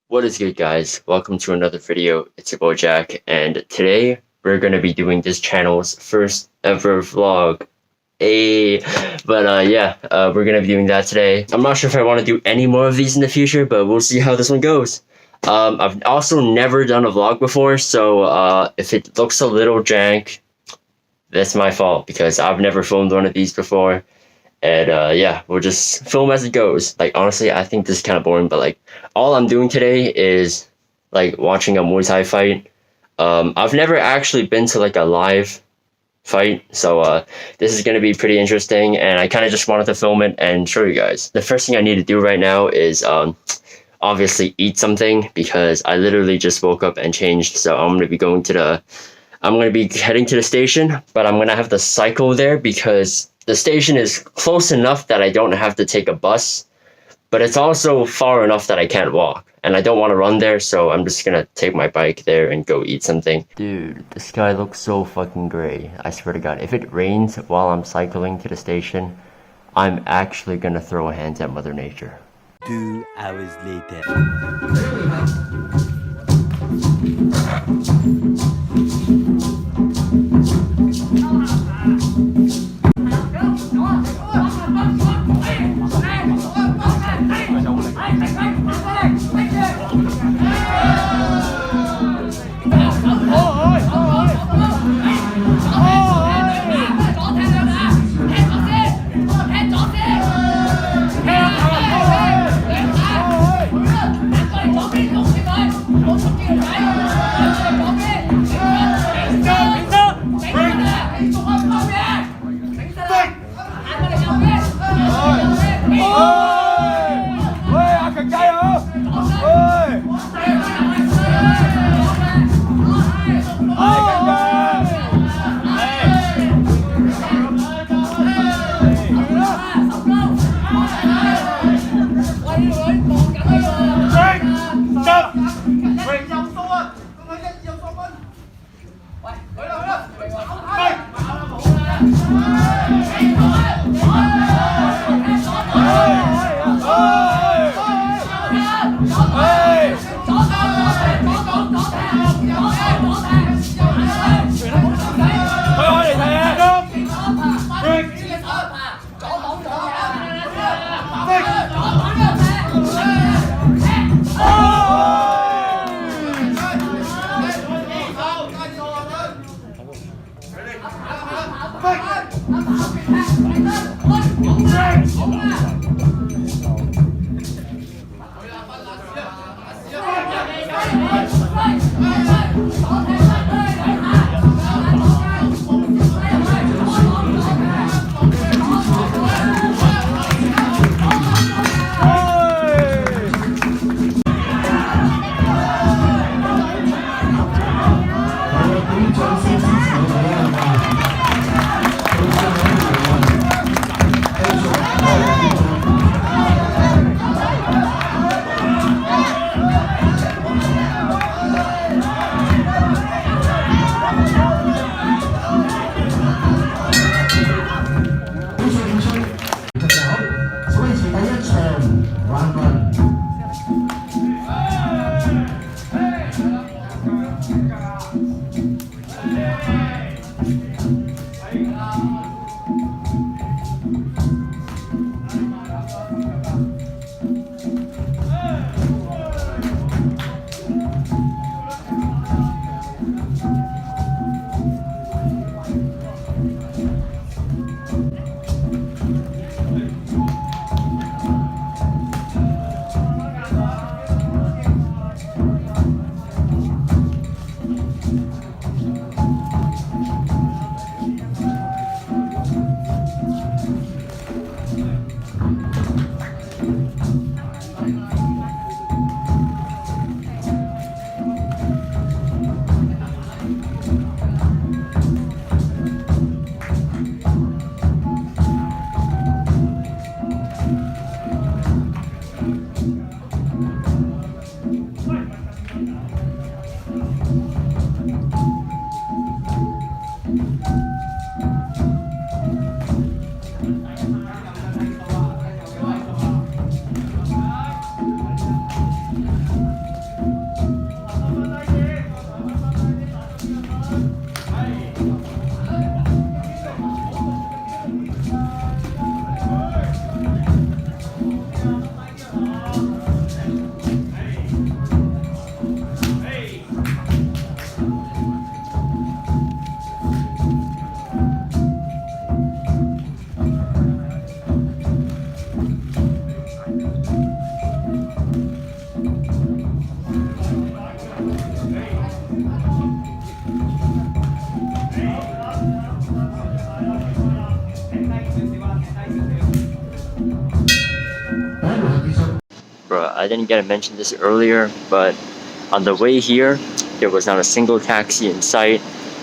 What is good, guys? Welcome to another video. It's your boy Jack, and today we're gonna be doing this channel's first ever vlog. We're gonna be doing that today. I'm not sure if I want to do any more of these in the future, but we'll see how this one goes. I've also never done a vlog before, so if it looks a little jank, that's my fault because I've never filmed one of these before. And we'll just film as it goes. Like, honestly, I think this is kind of boring, but like, all I'm doing today is like watching a Muay Thai fight. I've never actually been to like a live fight, so this is gonna be pretty interesting, and I kind of just wanted to film it and show you guys. The first thing I need to do right now is obviously eat something because I literally just woke up and changed, so I'm gonna be heading to the station, but I'm gonna have to cycle there because the station is close enough that I don't have to take a bus, but it's also far enough that I can't walk, and I don't want to run there, so I'm just gonna take my bike there and go eat something. Dude, the sky looks so fucking gray. I swear to God, if it rains while I'm cycling to the station, I'm actually gonna throw hands at Mother Nature. 2 hours later. I didn't get to mention this earlier, but on the way here, there was not a single taxi in sight.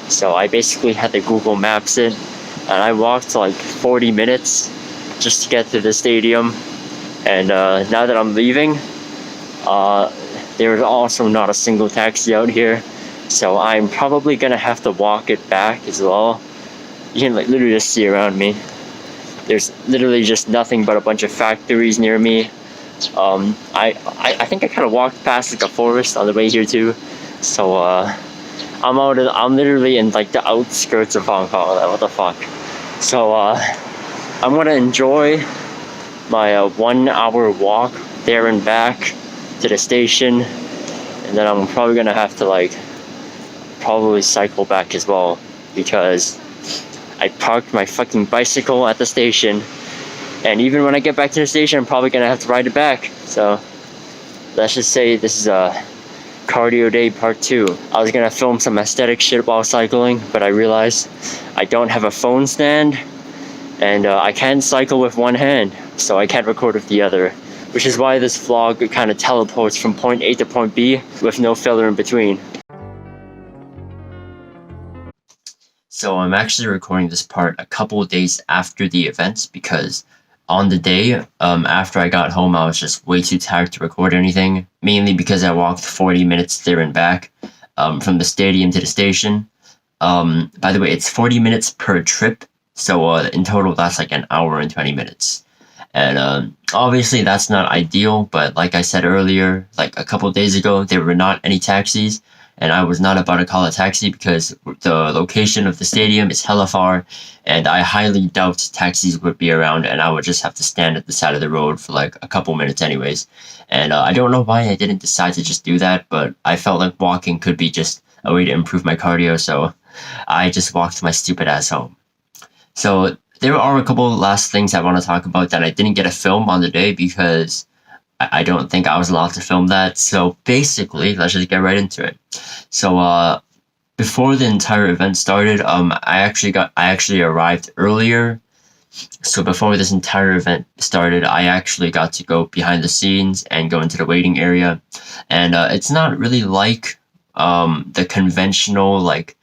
So I basically had to Google Maps it, and I walked like 40 minutes just to get to the stadium. And now that I'm leaving, there's also not a single taxi out here. So I'm probably gonna have to walk it back as well. You can like literally just see around me. There's literally just nothing but a bunch of factories near me. I think I kind of walked past like a forest on the way here too. So I'm literally in like the outskirts of Hong Kong. Like, what the fuck? So I'm gonna enjoy my 1 hour walk there and back to the station, and then I'm probably gonna have to like probably cycle back as well, because I parked my fucking bicycle at the station, and even when I get back to the station, I'm probably gonna have to ride it back. So let's just say this is a cardio day part 2. I was gonna film some aesthetic shit while cycling, but I realized I don't have a phone stand, and I can't cycle with one hand, so I can't record with the other, which is why this vlog kind of teleports from point A to point B with no filler in between. So I'm actually recording this part a couple of days after the events, because on the day after I got home, I was just way too tired to record anything, mainly because I walked 40 minutes there and back from the stadium to the station. By the way, it's 40 minutes per trip, so in total that's like an hour and 20 minutes. And obviously that's not ideal, but like I said earlier, like a couple of days ago, there were not any taxis. And I was not about to call a taxi because the location of the stadium is hella far, and I highly doubt taxis would be around, and I would just have to stand at the side of the road for like a couple minutes anyways. And I don't know why I didn't decide to just do that, but I felt like walking could be just a way to improve my cardio, so I just walked my stupid ass home. So there are a couple last things I want to talk about that I didn't get to film on the day because I don't think I was allowed to film that. So basically, let's just get right into it. So before the entire event started, I actually arrived earlier. So before this entire event started, I actually got to go behind the scenes and go into the waiting area. And it's not really like the conventional like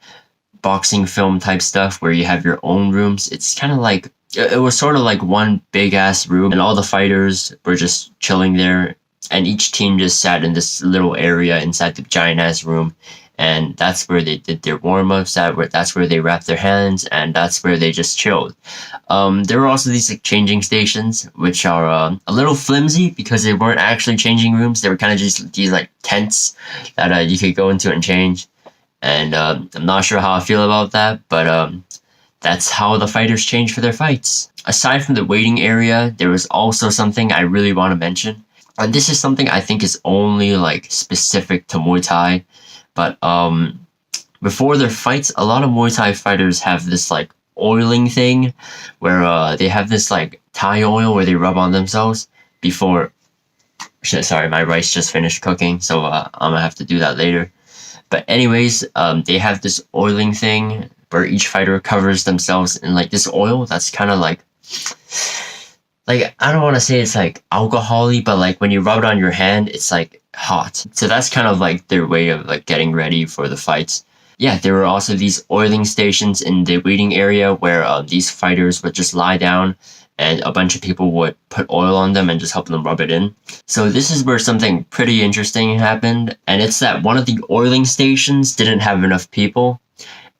boxing film type stuff where you have your own rooms. It's kind of like, it was sort of like one big ass room, and all the fighters were just chilling there, and each team just sat in this little area inside the giant ass room, and that's where they did their warm-ups, that's where they wrapped their hands, and that's where they just chilled. There were also these like changing stations, which are a little flimsy because they weren't actually changing rooms. They were kind of just these like tents that you could go into and change, and I'm not sure how I feel about that, but that's how the fighters change for their fights. Aside from the waiting area, there was also something I really want to mention. And this is something I think is only like specific to Muay Thai. But before their fights, a lot of Muay Thai fighters have this like oiling thing where they have this like Thai oil where they rub on themselves before... Shit, sorry, my rice just finished cooking, so I'm gonna have to do that later. But anyways, they have this oiling thing where each fighter covers themselves in like this oil that's kind of like I don't want to say it's like alcohol-y, but like when you rub it on your hand, it's like hot. So that's kind of like their way of like getting ready for the fights. Yeah, there were also these oiling stations in the waiting area where these fighters would just lie down and a bunch of people would put oil on them and just help them rub it in. So this is where something pretty interesting happened, and it's that one of the oiling stations didn't have enough people.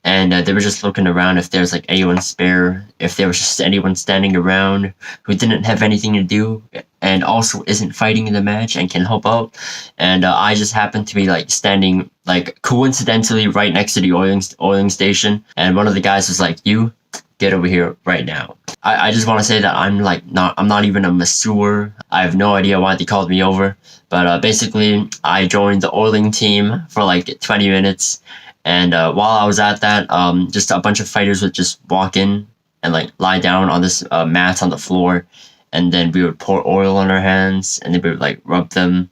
And they were just looking around if there was like anyone spare, if there was just anyone standing around who didn't have anything to do and also isn't fighting in the match and can help out. And I just happened to be like standing like coincidentally right next to the oiling station. And one of the guys was like, "You get over here right now." I just want to say that I'm not even a masseur. I have no idea why they called me over. But basically, I joined the oiling team for like 20 minutes. And while I was at that, just a bunch of fighters would just walk in and like lie down on this mat on the floor, and then we would pour oil on our hands, and then we would like rub them,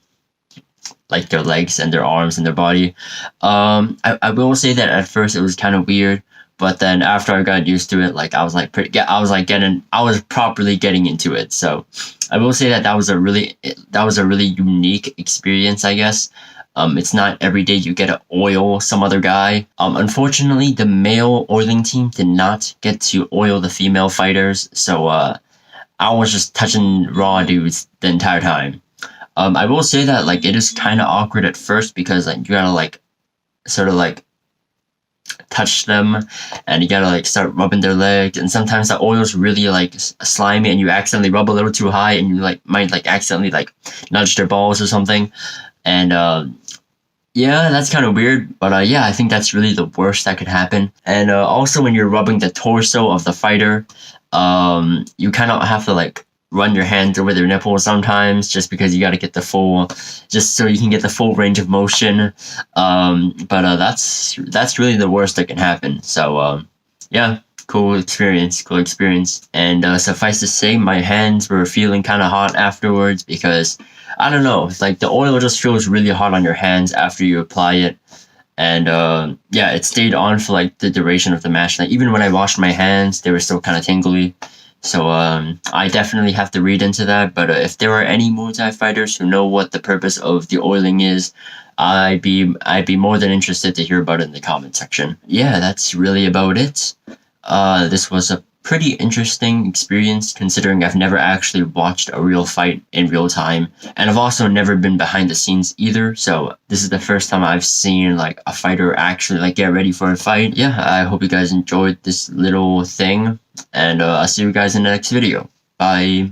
like their legs and their arms and their body. I will say that at first it was kind of weird, But then after I got used to it, like I was properly getting into it. So I will say that that was a really unique experience, I guess. It's not every day you get to oil some other guy. Unfortunately, the male oiling team did not get to oil the female fighters, so I was just touching raw dudes the entire time. I will say that like it is kind of awkward at first because like you gotta like sort of like touch them and you gotta like start rubbing their legs, and sometimes the oil's really like slimy and you accidentally rub a little too high and you like might like accidentally like nudge their balls or something. And yeah, that's kind of weird, but yeah, I think that's really the worst that could happen. And also when you're rubbing the torso of the fighter, you kind of have to like run your hand over their nipples sometimes, just because you got to get the full, just so you can get the full range of motion. But that's really the worst that can happen. So yeah, cool experience. And suffice to say, my hands were feeling kind of hot afterwards because I don't know, like the oil just feels really hot on your hands after you apply it. And yeah, it stayed on for like the duration of the match. Like even when I washed my hands, they were still kind of tingly. So I definitely have to read into that. But if there are any Muay Thai fighters who know what the purpose of the oiling is, I'd be more than interested to hear about it in the comment section. Yeah, that's really about it. This was a pretty interesting experience considering I've never actually watched a real fight in real time, and I've also never been behind the scenes either, so this is the first time I've seen like a fighter actually like get ready for a fight. Yeah, I hope you guys enjoyed this little thing, and I'll see you guys in the next video. Bye.